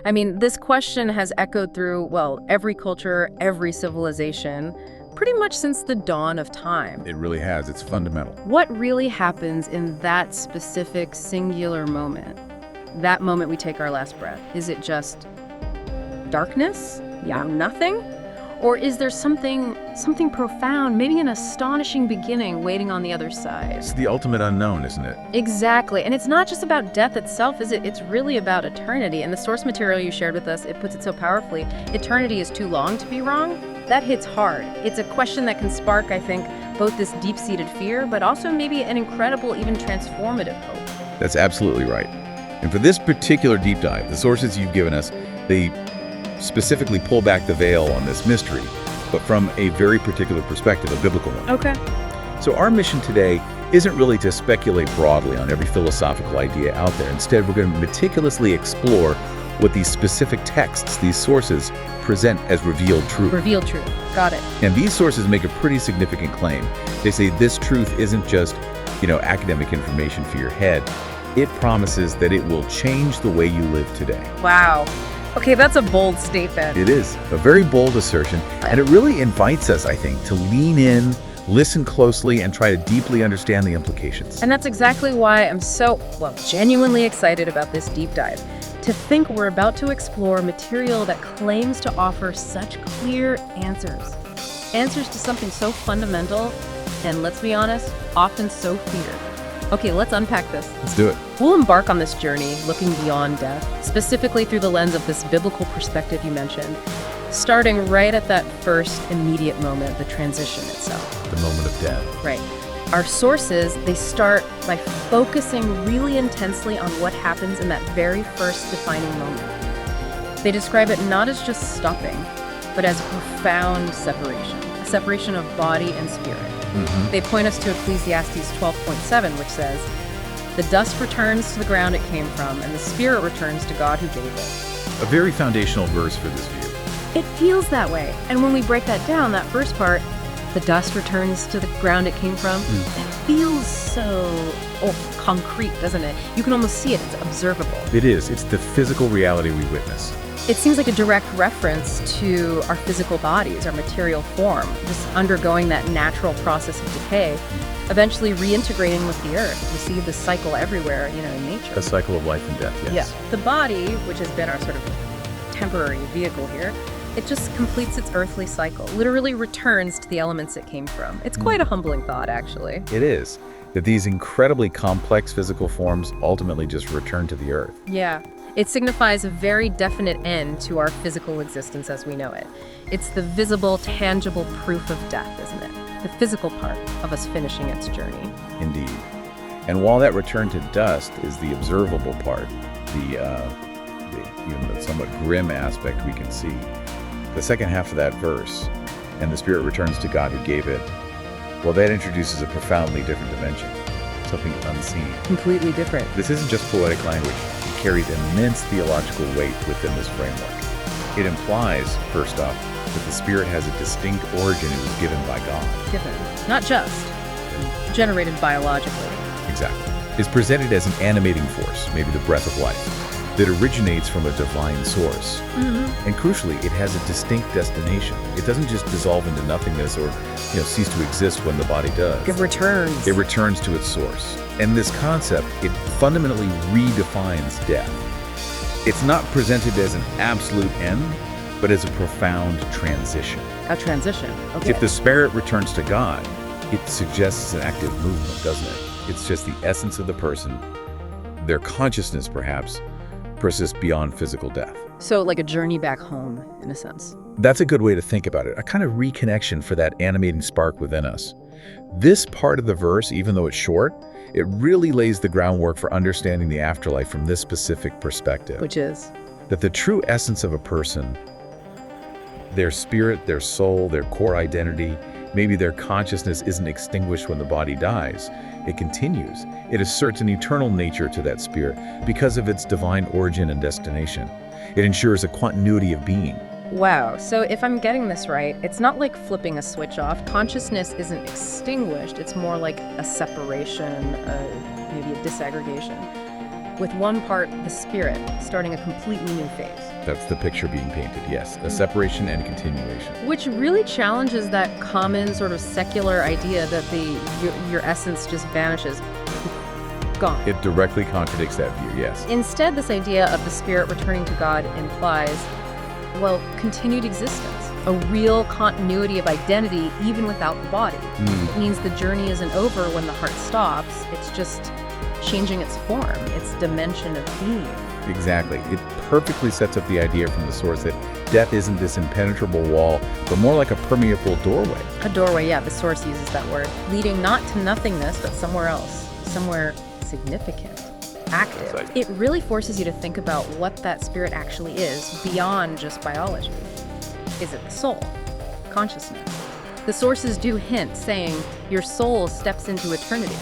I mean, this question has echoed through, well, every culture, every civilization, pretty much since the dawn of time. It really has. It's fundamental. What really happens in that specific singular moment? That moment we take our last breath? Is it just darkness? Yeah, nothing? Or is there something profound, maybe an astonishing beginning waiting on the other side? It's the ultimate unknown, isn't it? Exactly. And it's not just about death itself, is it? It's really about eternity. And the source material you shared with us, it puts it so powerfully. Eternity is too long to be wrong. That hits hard. It's a question that can spark, I think, both this deep-seated fear, but also maybe an incredible, even transformative hope. That's absolutely right. And for this particular deep dive, the sources you've given us, they specifically pull back the veil on this mystery, but from a very particular perspective, a biblical one. Okay. So our mission today isn't really to speculate broadly on every philosophical idea out there. Instead, we're going to meticulously explore what these specific texts, these sources, present as revealed truth. Revealed truth. Got it. And these sources make a pretty significant claim. They say this truth isn't just, academic information for your head. It promises that it will change the way you live today. Wow. Okay, that's a bold statement. It is a very bold assertion, and it really invites us, I think, to lean in, listen closely, and try to deeply understand the implications. And that's exactly why I'm so, genuinely excited about this deep dive. To think we're about to explore material that claims to offer such clear answers. Answers to something so fundamental, and let's be honest, often so feared. Okay, let's unpack this. Let's do it. We'll embark on this journey looking beyond death, specifically through the lens of this biblical perspective you mentioned, starting right at that first immediate moment, the transition itself. The moment of death. Right. Our sources, they start by focusing really intensely on what happens in that very first defining moment. They describe it not as just stopping, but as a profound separation, a separation of body and spirit. Mm-hmm. They point us to Ecclesiastes 12.7, which says, "The dust returns to the ground it came from, and the spirit returns to God who gave it." A very foundational verse for this view. It feels that way. And when we break that down, that first part, the dust returns to the ground it came from, it feels so concrete, doesn't it? You can almost see it. It's observable. It is. It's the physical reality we witness. It seems like a direct reference to our physical bodies, our material form, just undergoing that natural process of decay, eventually reintegrating with the earth. We see this cycle everywhere, in nature. A cycle of life and death, yes. Yeah. The body, which has been our sort of temporary vehicle here, it just completes its earthly cycle, literally returns to the elements it came from. It's quite a humbling thought, actually. It is. That these incredibly complex physical forms ultimately just return to the earth. Yeah. It signifies a very definite end to our physical existence as we know it. It's the visible, tangible proof of death, isn't it? The physical part of us finishing its journey. Indeed. And while that return to dust is the observable part, the somewhat grim aspect we can see, the second half of that verse, "and the spirit returns to God who gave it," well, that introduces a profoundly different dimension, something unseen. Completely different. This isn't just poetic language. It carries immense theological weight within this framework. It implies, first off, that the spirit has a distinct origin it was given by God. Given. Not just. Generated biologically. Exactly. It's presented as an animating force, maybe the breath of life, that originates from a divine source. Mm-hmm. And crucially, it has a distinct destination. It doesn't just dissolve into nothingness or cease to exist when the body does. It returns. It returns to its source. And this concept, it fundamentally redefines death. It's not presented as an absolute end, but as a profound transition. A transition. Okay. If the spirit returns to God, it suggests an active movement, doesn't it? It's just the essence of the person, their consciousness perhaps, persists beyond physical death. So like a journey back home, in a sense. That's a good way to think about it, a kind of reconnection for that animating spark within us. This part of the verse, even though it's short, it really lays the groundwork for understanding the afterlife from this specific perspective. Which is? That the true essence of a person, their spirit, their soul, their core identity, maybe their consciousness isn't extinguished when the body dies. It continues. It asserts an eternal nature to that spirit because of its divine origin and destination. It ensures a continuity of being. Wow, so if I'm getting this right, it's not like flipping a switch off. Consciousness isn't extinguished. It's more like a separation, maybe a disaggregation. With one part, the spirit, starting a completely new phase. That's the picture being painted, yes. A separation and continuation. Which really challenges that common sort of secular idea that your essence just vanishes. Gone. It directly contradicts that view, yes. Instead, this idea of the spirit returning to God implies, well, continued existence, a real continuity of identity even without the body. It means the journey isn't over when the heart stops, it's just changing its form, its dimension of being. Exactly. It perfectly sets up the idea from the source that death isn't this impenetrable wall, but more like a permeable doorway. A doorway, yeah, the source uses that word, leading not to nothingness, but somewhere else, somewhere significant, active. Right. It really forces you to think about what that spirit actually is beyond just biology. Is it the soul? Consciousness? The sources do hint, saying your soul steps into eternity.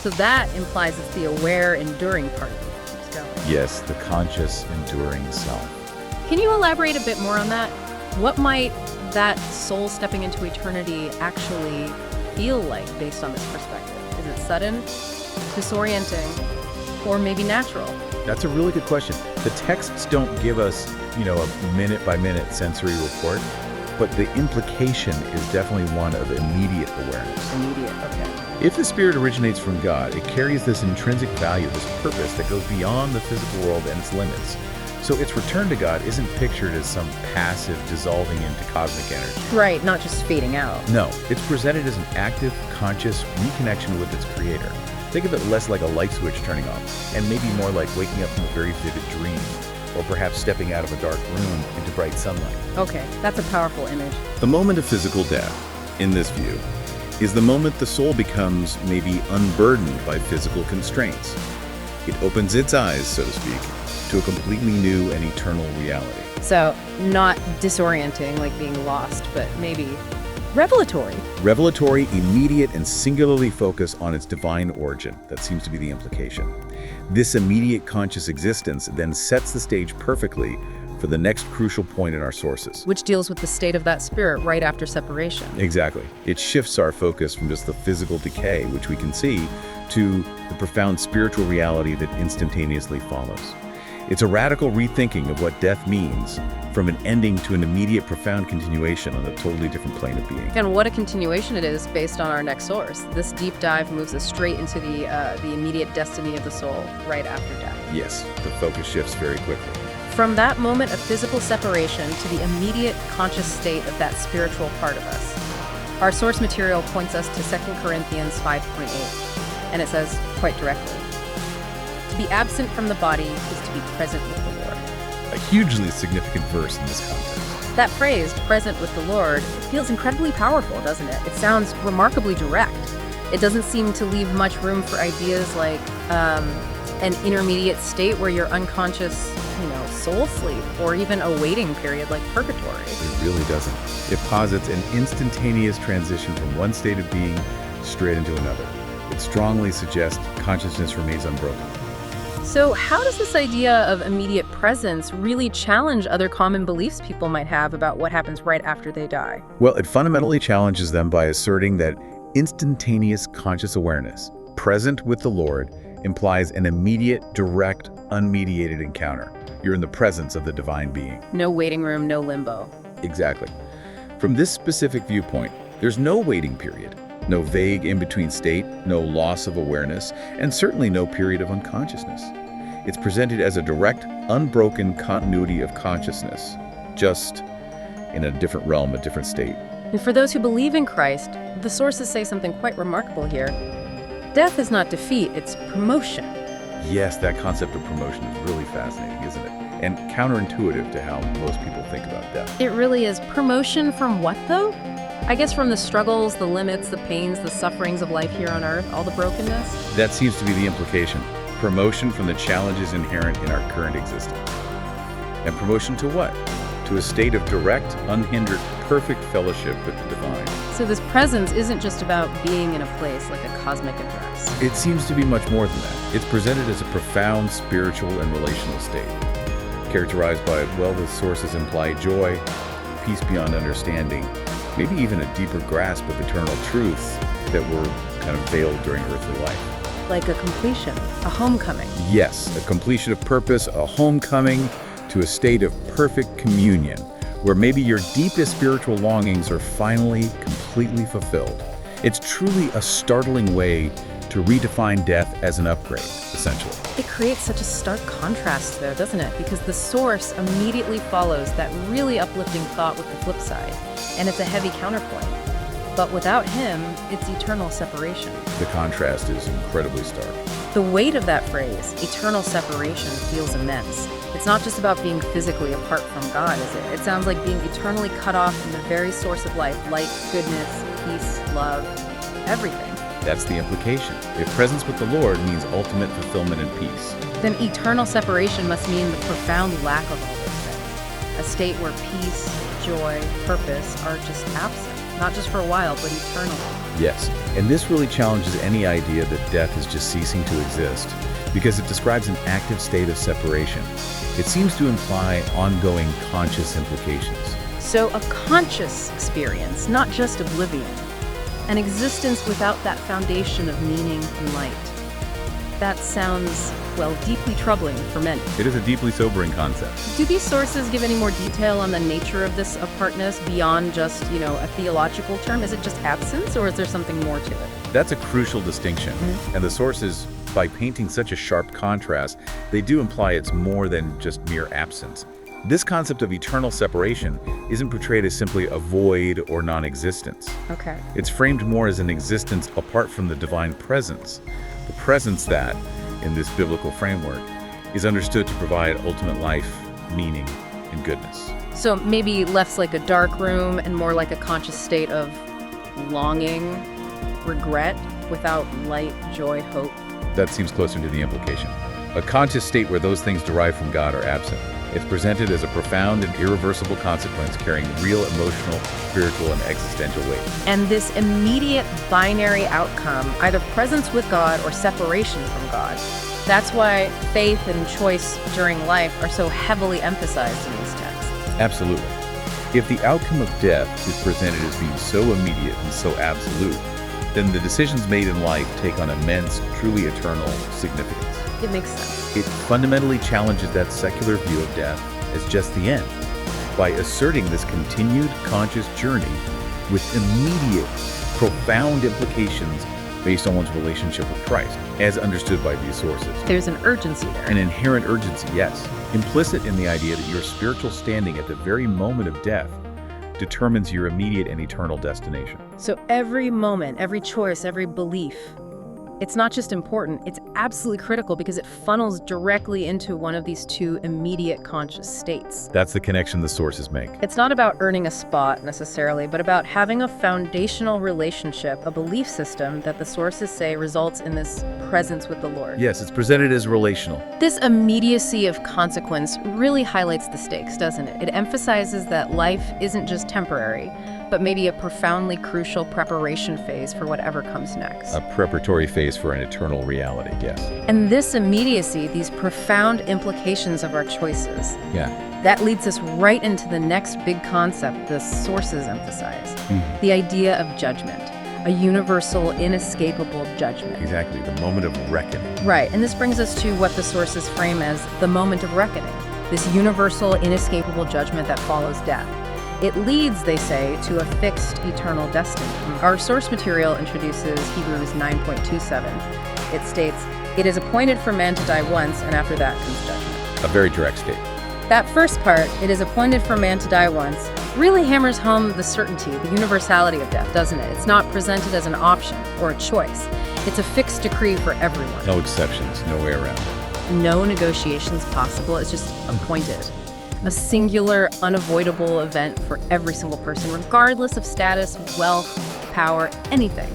So that implies it's the aware, enduring part of you that keeps going. Yes, the conscious, enduring self. Can you elaborate a bit more on that? What might that soul stepping into eternity actually feel like based on this perspective? Is it sudden, disorienting, or maybe natural? That's a really good question. The texts don't give us, a minute-by-minute sensory report, but the implication is definitely one of immediate awareness. Immediate, okay. If the spirit originates from God, it carries this intrinsic value, this purpose that goes beyond the physical world and its limits. So its return to God isn't pictured as some passive dissolving into cosmic energy. Right, not just fading out. No, it's presented as an active, conscious reconnection with its creator. Think of it less like a light switch turning off, and maybe more like waking up from a very vivid dream, or perhaps stepping out of a dark room into bright sunlight. Okay, that's a powerful image. The moment of physical death, in this view, is the moment the soul becomes maybe unburdened by physical constraints. It opens its eyes, so to speak, to a completely new and eternal reality. So, not disorienting, like being lost, but maybe revelatory. Revelatory, immediate, and singularly focused on its divine origin. That seems to be the implication. This immediate conscious existence then sets the stage perfectly for the next crucial point in our sources. Which deals with the state of that spirit right after separation. Exactly. It shifts our focus from just the physical decay, which we can see, to the profound spiritual reality that instantaneously follows. It's a radical rethinking of what death means, from an ending to an immediate, profound continuation on a totally different plane of being. And what a continuation it is based on our next source. This deep dive moves us straight into the immediate destiny of the soul right after death. Yes, the focus shifts very quickly. From that moment of physical separation to the immediate conscious state of that spiritual part of us. Our source material points us to 2 Corinthians 5:8, and it says quite directly, "To be absent from the body is to be present with the Lord." A hugely significant verse in this context. That phrase, present with the Lord, feels incredibly powerful, doesn't it? It sounds remarkably direct. It doesn't seem to leave much room for ideas like an intermediate state where you're unconscious, soul sleep, or even a waiting period like purgatory. It really doesn't. It posits an instantaneous transition from one state of being straight into another. It strongly suggests consciousness remains unbroken. So how does this idea of immediate presence really challenge other common beliefs people might have about what happens right after they die? Well, it fundamentally challenges them by asserting that instantaneous conscious awareness, present with the Lord, implies an immediate, direct, unmediated encounter. You're in the presence of the divine being. No waiting room, no limbo. Exactly. From this specific viewpoint, there's no waiting period, no vague in-between state, no loss of awareness, and certainly no period of unconsciousness. It's presented as a direct, unbroken continuity of consciousness, just in a different realm, a different state. And for those who believe in Christ, the sources say something quite remarkable here. Death is not defeat, it's promotion. Yes, that concept of promotion is really fascinating, isn't it? And counterintuitive to how most people think about death. It really is. Promotion from what, though? I guess from the struggles, the limits, the pains, the sufferings of life here on Earth, all the brokenness. That seems to be the implication. Promotion from the challenges inherent in our current existence. And promotion to what? To a state of direct, unhindered, perfect fellowship with the divine. So this presence isn't just about being in a place like a cosmic address. It seems to be much more than that. It's presented as a profound spiritual and relational state, characterized by, the sources imply joy, peace beyond understanding, maybe even a deeper grasp of eternal truths that were kind of veiled during earthly life. Like a completion, a homecoming. Yes, a completion of purpose, a homecoming, to a state of perfect communion, where maybe your deepest spiritual longings are finally completely fulfilled. It's truly a startling way to redefine death as an upgrade, essentially. It creates such a stark contrast though, doesn't it? Because the source immediately follows that really uplifting thought with the flip side, and it's a heavy counterpoint. But without him, it's eternal separation. The contrast is incredibly stark. The weight of that phrase, eternal separation, feels immense. It's not just about being physically apart from God, is it? It sounds like being eternally cut off from the very source of life, light, goodness, peace, love, everything. That's the implication. If presence with the Lord means ultimate fulfillment and peace, Then eternal separation must mean the profound lack of all those things. A state where peace, joy, purpose are just absent. Not just for a while, but eternally. yes. And this really challenges any idea that death is just ceasing to exist, because it describes an active state of separation. It seems to imply ongoing conscious implications. So a conscious experience, not just oblivion. An existence without that foundation of meaning and light. That sounds, well, deeply troubling for many. It is a deeply sobering concept. Do these sources give any more detail on the nature of this apartness beyond just, a theological term? Is it just absence, or is there something more to it? That's a crucial distinction. And the sources, by painting such a sharp contrast, they do imply it's more than just mere absence. This concept of eternal separation isn't portrayed as simply a void or non-existence. Okay. It's framed more as an existence apart from the divine presence. The presence that, in this biblical framework, is understood to provide ultimate life, meaning, and goodness. So maybe less like a dark room and more like a conscious state of longing, regret, without light, joy, hope. That seems closer to the implication. A conscious state where those things derived from God are absent. It's presented as a profound and irreversible consequence carrying real emotional, spiritual, and existential weight. And this immediate binary outcome, either presence with God or separation from God, that's why faith and choice during life are so heavily emphasized in these texts. Absolutely. If the outcome of death is presented as being so immediate and so absolute, then the decisions made in life take on immense, truly eternal significance. It makes sense. It fundamentally challenges that secular view of death as just the end, by asserting this continued conscious journey with immediate, profound implications based on one's relationship with Christ, as understood by these sources. There's an urgency there. An inherent urgency, yes, implicit in the idea that your spiritual standing at the very moment of death determines your immediate and eternal destination. So every moment, every choice, every belief, it's not just important, it's absolutely critical because it funnels directly into one of these two immediate conscious states. That's the connection the sources make. It's not about earning a spot necessarily, but about having a foundational relationship, a belief system that the sources say results in this presence with the Lord. Yes, it's presented as relational. This immediacy of consequence really highlights the stakes, doesn't it? It emphasizes that life isn't just temporary, but maybe a profoundly crucial preparation phase for whatever comes next. A preparatory phase for an eternal reality, yes. And this immediacy, these profound implications of our choices, Yeah. that leads us right into the next big concept the sources emphasize, the idea of judgment, a universal, inescapable judgment. Exactly, the moment of reckoning. Right, and this brings us to what the sources frame as the moment of reckoning, this universal, inescapable judgment that follows death. It leads, they say, to a fixed eternal destiny. Our source material introduces Hebrews 9.27. It states, "It is appointed for man to die once, and after that comes judgment." A very direct statement. That first part, "it is appointed for man to die once," really hammers home the certainty, the universality of death, doesn't it? It's not presented as an option or a choice. It's a fixed decree for everyone. No exceptions, no way around it. No negotiations possible. It's just appointed. A singular, unavoidable event for every single person, regardless of status, wealth, power, anything.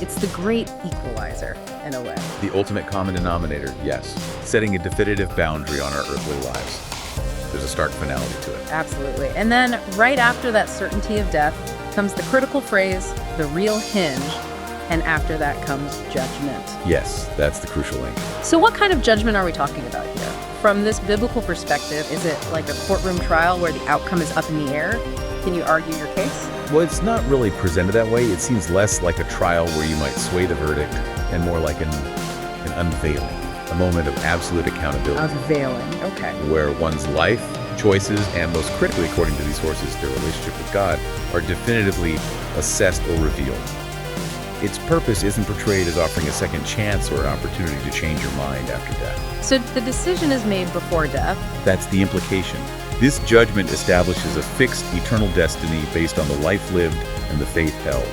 It's the great equalizer, in a way. The ultimate common denominator, yes. Setting a definitive boundary on our earthly lives. There's a stark finality to it. Absolutely. And then, right after that certainty of death, comes the critical phrase, the real hinge, and after that comes judgment. Yes, that's the crucial link. So what kind of judgment are we talking about here? From this biblical perspective, is it like a courtroom trial where the outcome is up in the air? Can you argue your case? Well, it's not really presented that way. It seems less like a trial where you might sway the verdict and more like an unveiling. a moment of absolute accountability, Unveiling. Okay. where one's life, choices, and most critically, according to these sources, their relationship with God, are definitively assessed or revealed. Its purpose isn't portrayed as offering a second chance or an opportunity to change your mind after death. So the decision is made before death. That's the implication. This judgment establishes a fixed eternal destiny based on the life lived and the faith held.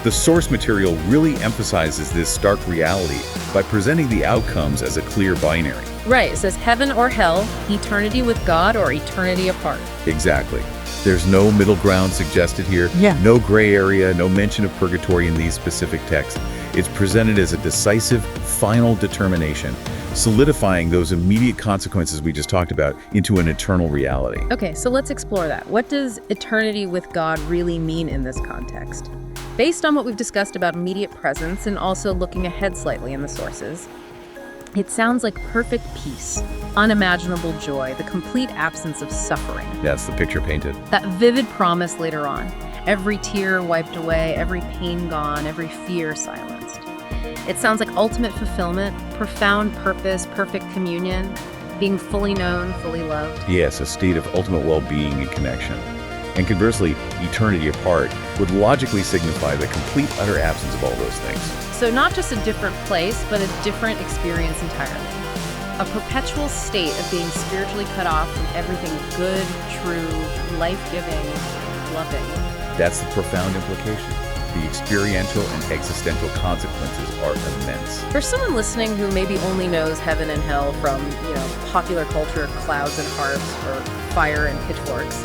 The source material really emphasizes this stark reality by presenting the outcomes as a clear binary. Right. It says heaven or hell, eternity with God or eternity apart. Exactly. There's no middle ground suggested here, Yeah. no gray area, no mention of purgatory in these specific texts. It's presented as a decisive, final determination, solidifying those immediate consequences we just talked about into an eternal reality. Okay, so let's explore that. What does eternity with God really mean in this context? Based on what we've discussed about immediate presence and also looking ahead slightly in the sources, it sounds like perfect peace, unimaginable joy, the complete absence of suffering. That's the picture painted. That vivid promise later on, every tear wiped away, every pain gone, every fear silenced. It sounds like ultimate fulfillment, profound purpose, perfect communion, being fully known, fully loved. Yes, a state of ultimate well-being and connection. And conversely, eternity apart would logically signify the complete utter absence of all those things. So not just a different place, but a different experience entirely. A perpetual state of being spiritually cut off from everything good, true, life-giving, loving. That's the profound implication. The experiential and existential consequences are immense. For someone listening who maybe only knows heaven and hell from, popular culture, clouds and harps, or fire and pitchforks,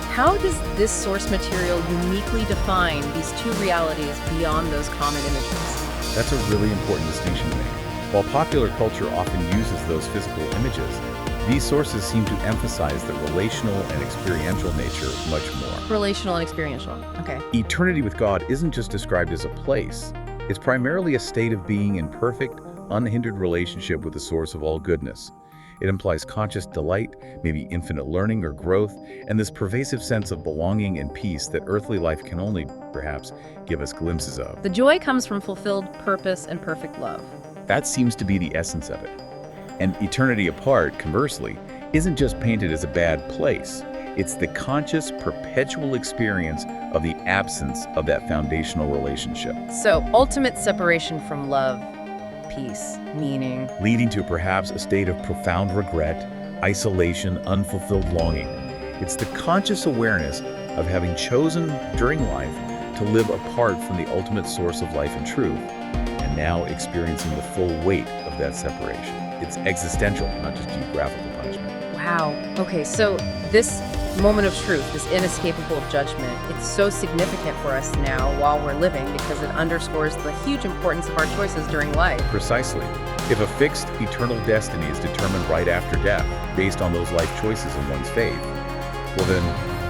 how does this source material uniquely define these two realities beyond those common images? That's a really important distinction to make. While popular culture often uses those physical images, these sources seem to emphasize the relational and experiential nature much more. Relational and experiential. Okay. Eternity with God isn't just described as a place. It's primarily a state of being in perfect, unhindered relationship with the source of all goodness. It implies conscious delight, maybe infinite learning or growth, and this pervasive sense of belonging and peace that earthly life can only, perhaps, give us glimpses of. The joy comes from fulfilled purpose and perfect love. That seems to be the essence of it. And eternity apart, conversely, isn't just painted as a bad place. It's the conscious, perpetual experience of the absence of that foundational relationship, So, ultimate separation from love, peace, meaning. leading to perhaps a state of profound regret, isolation, unfulfilled longing. It's the conscious awareness of having chosen during life to live apart from the ultimate source of life and truth, and now experiencing the full weight of that separation. It's existential, not just geographical punishment. Wow. Okay, so this moment of truth, this inescapable judgment, it's so significant for us now while we're living because it underscores the huge importance of our choices during life. Precisely. If a fixed eternal destiny is determined right after death, based on those life choices in one's faith, well then,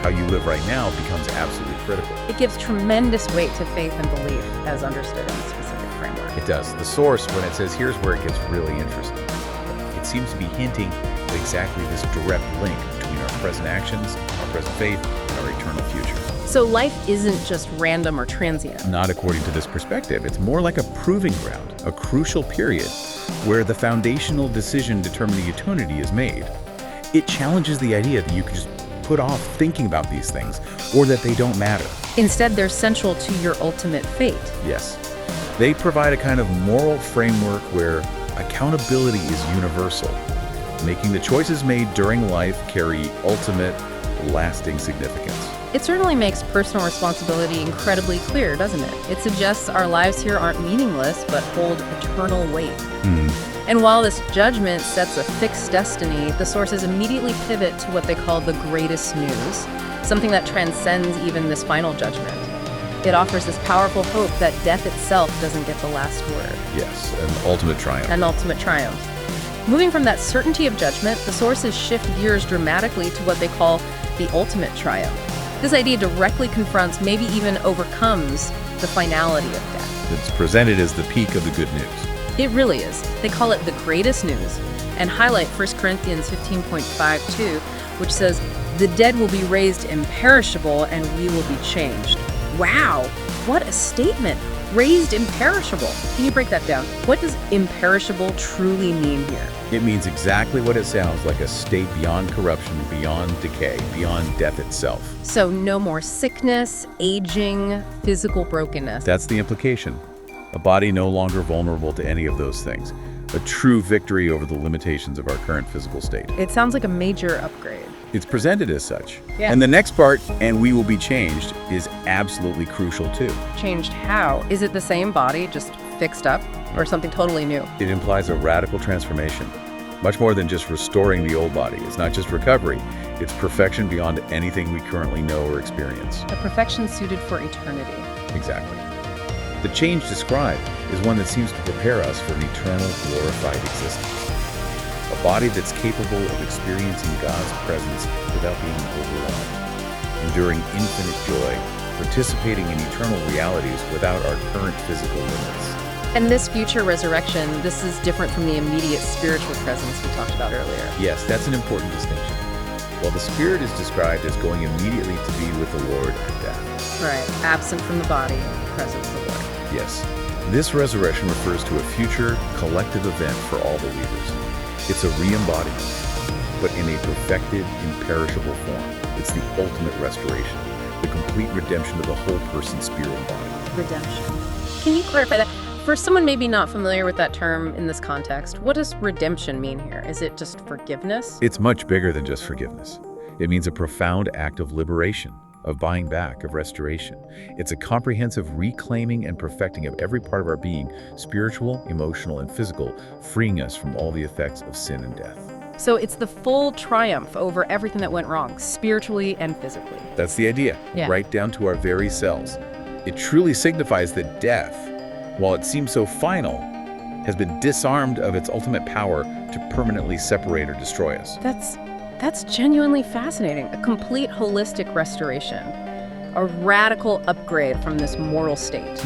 how you live right now becomes absolutely critical. It gives tremendous weight to faith and belief as understood in a specific framework. It does. The source, when it says here's where it gets really interesting, it seems to be hinting at exactly this direct link between our present actions, our present faith, and our eternal future. So life isn't just random or transient. Not according to this perspective. It's more like a proving ground, a crucial period where the foundational decision determining eternity is made. It challenges the idea that you can just put off thinking about these things or that they don't matter. Instead, they're central to your ultimate fate. Yes. They provide a kind of moral framework where accountability is universal, making the choices made during life carry ultimate, lasting significance. It certainly makes personal responsibility incredibly clear, doesn't it? It suggests our lives here aren't meaningless, but hold eternal weight. And while this judgment sets a fixed destiny, the sources immediately pivot to what they call the greatest news, something that transcends even this final judgment. It offers this powerful hope that death itself doesn't get the last word. Yes, an ultimate triumph. An ultimate triumph. Moving from that certainty of judgment, the sources shift gears dramatically to what they call the ultimate triumph. This idea directly confronts, maybe even overcomes, the finality of death. It's presented as the peak of the good news. It really is. They call it the greatest news and highlight 1 Corinthians 15.52, which says, "The dead will be raised imperishable and we will be changed." Wow, what a statement. raised imperishable. Can you break that down? What does imperishable truly mean here? It means exactly what it sounds like, a state beyond corruption, beyond decay, beyond death itself. So no more sickness, aging, physical brokenness. That's the implication. A body no longer vulnerable to any of those things. A true victory over the limitations of our current physical state. It sounds like a major upgrade. It's presented as such. Yeah. And the next part, and we will be changed, is absolutely crucial too. Changed how? Is it the same body, just fixed up, or something totally new? It implies a radical transformation. Much more than just restoring the old body. It's not just recovery. It's perfection beyond anything we currently know or experience. A perfection suited for eternity. Exactly. The change described is one that seems to prepare us for an eternal, glorified existence. A body that's capable of experiencing God's presence without being overwhelmed, enduring infinite joy, participating in eternal realities without our current physical limits. And this future resurrection, this is different from the immediate spiritual presence we talked about earlier. Yes, that's an important distinction. While the spirit is described as going immediately to be with the Lord at death. Right, absent from the body, present with the Lord. Yes, this resurrection refers to a future collective event for all believers. It's a re-embodiment, but in a perfected, imperishable form. It's the ultimate restoration, the complete redemption of the whole person's spirit and body. Redemption. Can you clarify that? For someone maybe not familiar with that term in this context, what does redemption mean here? Is it just forgiveness? It's much bigger than just forgiveness. It means a profound act of liberation, of buying back, of restoration. It's a comprehensive reclaiming and perfecting of every part of our being, spiritual, emotional, and physical, freeing us from all the effects of sin and death. So it's the full triumph over everything that went wrong, spiritually and physically. That's the idea, Yeah. right down to our very cells. It truly signifies that death, while it seems so final, has been disarmed of its ultimate power to permanently separate or destroy us. That's genuinely fascinating. A complete holistic restoration. A radical upgrade from this mortal state.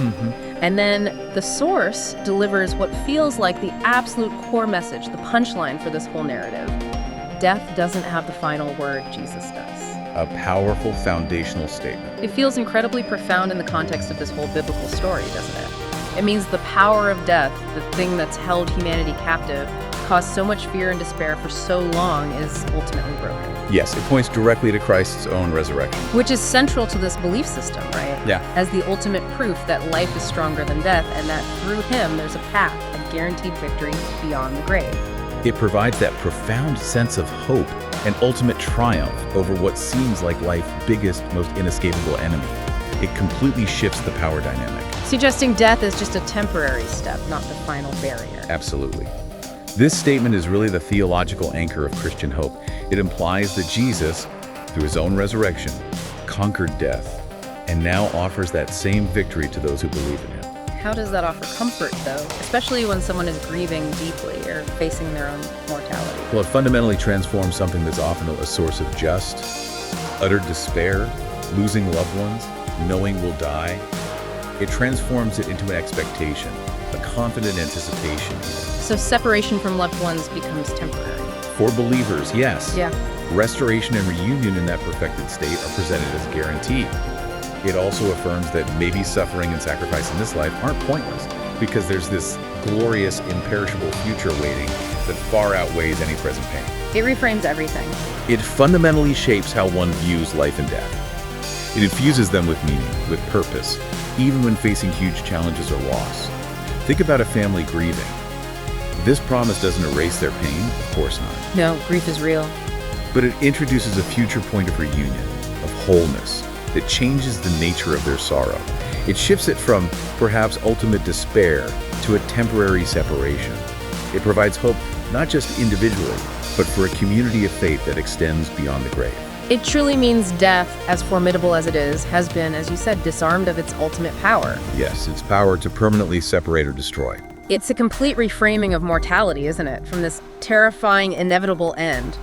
And then the source delivers what feels like the absolute core message, the punchline for this whole narrative. Death doesn't have the final word, Jesus does. A powerful foundational statement. It feels incredibly profound in the context of this whole biblical story, doesn't it? It means the power of death, the thing that's held humanity captive, caused so much fear and despair for so long, is ultimately broken. Yes, it points directly to Christ's own resurrection. Which is central to this belief system, right? Yeah. As the ultimate proof that life is stronger than death and that through him there's a path of guaranteed victory beyond the grave. It provides that profound sense of hope and ultimate triumph over what seems like life's biggest, most inescapable enemy. It completely shifts the power dynamic. Suggesting death is just a temporary step, not the final barrier. Absolutely. This statement is really the theological anchor of Christian hope. It implies that Jesus, through his own resurrection, conquered death and now offers that same victory to those who believe in him. How does that offer comfort, though, especially when someone is grieving deeply or facing their own mortality? Well, it fundamentally transforms something that's often a source of just, utter despair, losing loved ones, knowing we'll die. It transforms it into an expectation, a confident anticipation. So separation from loved ones becomes temporary. For believers, yes. Yeah. Restoration and reunion in that perfected state are presented as guaranteed. It also affirms that maybe suffering and sacrifice in this life aren't pointless because there's this glorious, imperishable future waiting that far outweighs any present pain. It reframes everything. It fundamentally shapes how one views life and death. It infuses them with meaning, with purpose, even when facing huge challenges or loss. Think about a family grieving. This promise doesn't erase their pain, of course not. No, grief is real. But it introduces a future point of reunion, of wholeness, that changes the nature of their sorrow. It shifts it from perhaps ultimate despair to a temporary separation. It provides hope not just individually, but for a community of faith that extends beyond the grave. It truly means death, as formidable as it is, has been, as you said, disarmed of its ultimate power. Yes, its power to permanently separate or destroy. It's a complete reframing of mortality, isn't it? From this terrifying, inevitable end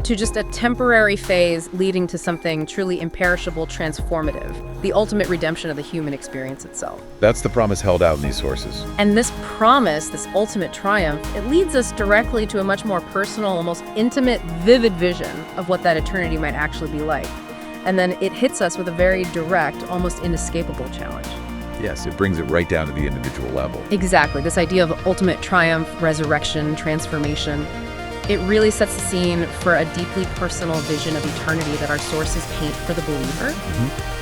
to just a temporary phase leading to something truly imperishable, transformative, the ultimate redemption of the human experience itself. That's the promise held out in these sources. And this promise, this ultimate triumph, it leads us directly to a much more personal, almost intimate, vivid vision of what that eternity might actually be like. And then it hits us with a very direct, almost inescapable challenge. Yes, it brings it right down to the individual level. Exactly. This idea of ultimate triumph, resurrection, transformation. It really sets the scene for a deeply personal vision of eternity that our sources paint for the believer.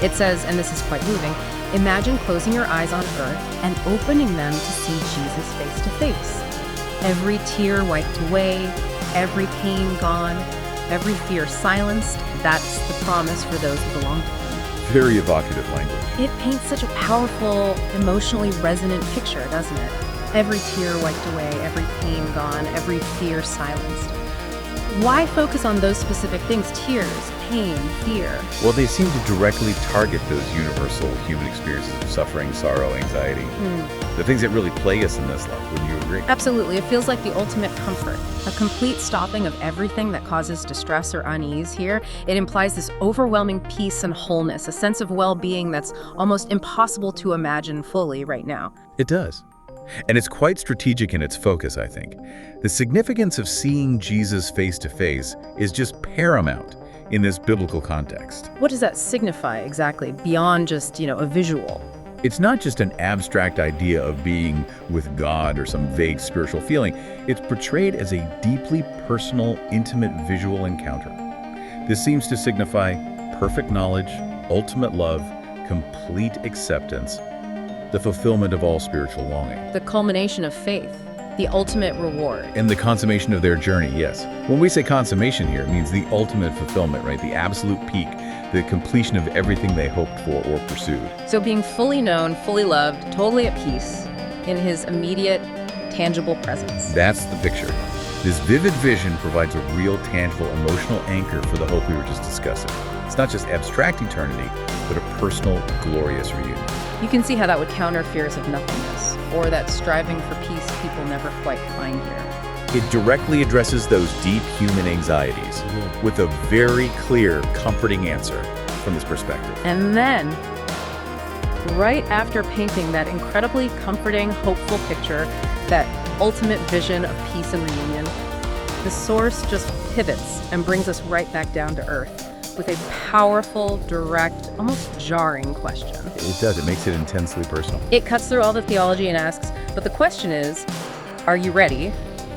It says, and this is quite moving, imagine closing your eyes on earth and opening them to see Jesus face to face. Every tear wiped away, every pain gone, every fear silenced. That's the promise for those who belong to him. Very evocative language. It paints such a powerful, emotionally resonant picture, doesn't it? Every tear wiped away, every pain gone, every fear silenced. Why focus on those specific things? Tears, pain, fear. Well, they seem to directly target those universal human experiences of suffering, sorrow, anxiety. The things that really plague us in this life. Wouldn't you agree? Absolutely. It feels like the ultimate comfort, a complete stopping of everything that causes distress or unease here. It implies this overwhelming peace and wholeness, a sense of well-being that's almost impossible to imagine fully right now. It does. And it's quite strategic in its focus, I think. The significance of seeing Jesus face to face is just paramount in this biblical context. What does that signify exactly, beyond just, a visual? It's not just an abstract idea of being with God or some vague spiritual feeling. It's portrayed as a deeply personal, intimate visual encounter. This seems to signify perfect knowledge, ultimate love, complete acceptance, the fulfillment of all spiritual longing. The culmination of faith, the ultimate reward. And the consummation of their journey, yes. When we say consummation here, it means the ultimate fulfillment, right? The absolute peak, the completion of everything they hoped for or pursued. So being fully known, fully loved, totally at peace in his immediate, tangible presence. That's the picture. This vivid vision provides a real, tangible, emotional anchor for the hope we were just discussing. It's not just abstract eternity, but a personal, glorious reunion. You can see how that would counter fears of nothingness, or that striving for peace people never quite find here. It directly addresses those deep human anxieties with a very clear, comforting answer from this perspective. And then, right after painting that incredibly comforting, hopeful picture, that ultimate vision of peace and reunion, the source just pivots and brings us right back down to earth with a powerful, direct, almost jarring question. It does. It makes it intensely personal. It cuts through all the theology and asks, but the question is, are you ready?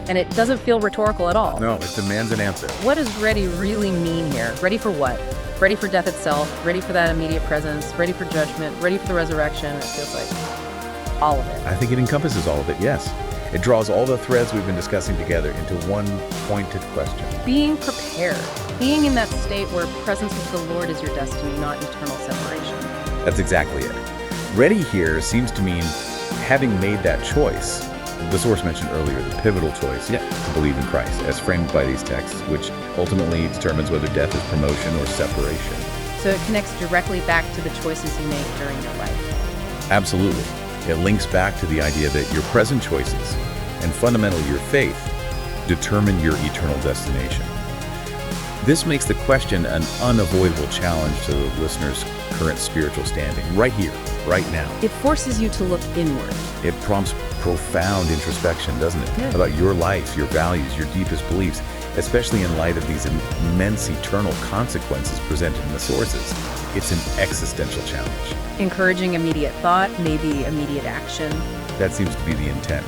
And it doesn't feel rhetorical at all. No, it demands an answer. What does ready really mean here? Ready for what? Ready for death itself? Ready for that immediate presence? Ready for judgment? Ready for the resurrection? It feels like all of it. I think it encompasses all of it, yes. It draws all the threads we've been discussing together into one pointed question. Being prepared. Being in that state where presence with the Lord is your destiny, not eternal separation. That's exactly it. Ready here seems to mean having made that choice. The source mentioned earlier, the pivotal choice to believe in Christ, as framed by these texts, which ultimately determines whether death is promotion or separation. So it connects directly back to the choices you make during your life. Absolutely. It links back to the idea that your present choices, and fundamentally your faith, determine your eternal destination. This makes the question an unavoidable challenge to the listener's current spiritual standing, right here, right now. It forces you to look inward. It prompts profound introspection, doesn't it? About your life, your values, your deepest beliefs, especially in light of these immense eternal consequences presented in the sources. It's an existential challenge. Encouraging immediate thought, maybe immediate action. That seems to be the intent.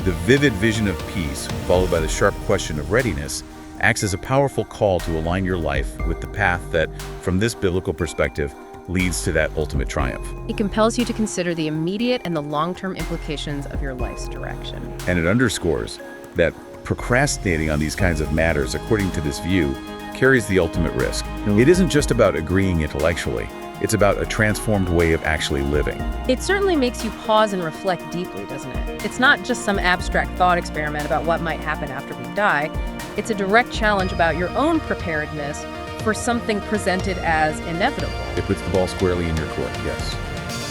The vivid vision of peace, followed by the sharp question of readiness, acts as a powerful call to align your life with the path that, from this biblical perspective, leads to that ultimate triumph. It compels you to consider the immediate and the long-term implications of your life's direction. And it underscores that procrastinating on these kinds of matters, according to this view, carries the ultimate risk. It isn't just about agreeing intellectually. It's about a transformed way of actually living. It certainly makes you pause and reflect deeply, doesn't it? It's not just some abstract thought experiment about what might happen after we die. It's a direct challenge about your own preparedness for something presented as inevitable. It puts the ball squarely in your court, yes,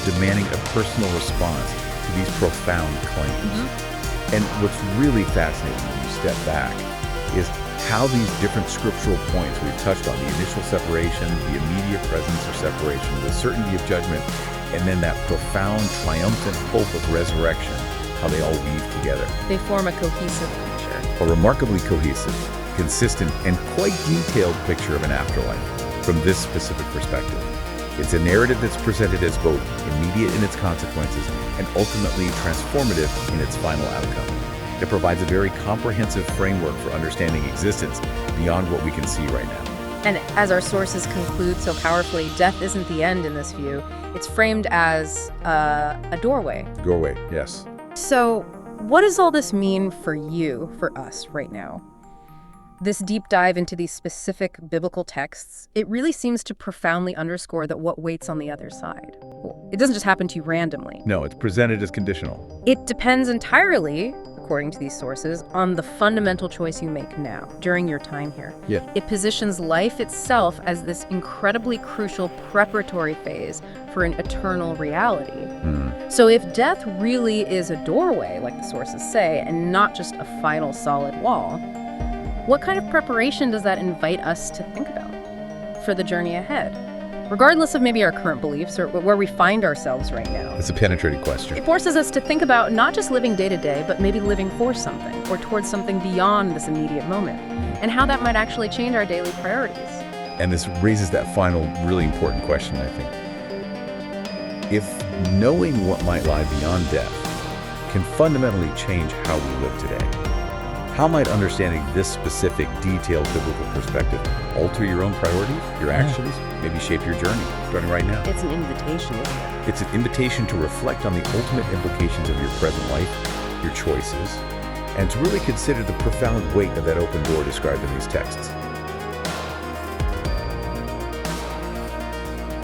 demanding a personal response to these profound claims. And what's really fascinating when you step back is how these different scriptural points we've touched on, the initial separation, the immediate presence or separation, the certainty of judgment, and then that profound, triumphant hope of resurrection, how they all weave together. They form a cohesive picture. A remarkably cohesive, consistent, and quite detailed picture of an afterlife from this specific perspective. It's a narrative that's presented as both immediate in its consequences and ultimately transformative in its final outcome. It provides a very comprehensive framework for understanding existence beyond what we can see right now. And as our sources conclude so powerfully, death isn't the end in this view. It's framed as a doorway. Doorway, yes. So what does all this mean for you, for us right now? This deep dive into these specific biblical texts, it really seems to profoundly underscore that what waits on the other side. It doesn't just happen to you randomly. No, it's presented as conditional. It depends entirely, according to these sources, on the fundamental choice you make now, during your time here. Yeah. It positions life itself as this incredibly crucial preparatory phase for an eternal reality. So if death really is a doorway, like the sources say, and not just a final solid wall, what kind of preparation does that invite us to think about for the journey ahead? Regardless of maybe our current beliefs or where we find ourselves right now. It's a penetrating question. It forces us to think about not just living day to day, but maybe living for something or towards something beyond this immediate moment, and how that might actually change our daily priorities. And this raises that final, really important question, I think. If knowing what might lie beyond death can fundamentally change how we live today, how might understanding this specific, detailed biblical perspective alter your own priorities, your actions, maybe shape your journey, starting right now? It's an invitation, isn't it? It's an invitation to reflect on the ultimate implications of your present life, your choices, and to really consider the profound weight of that open door described in these texts.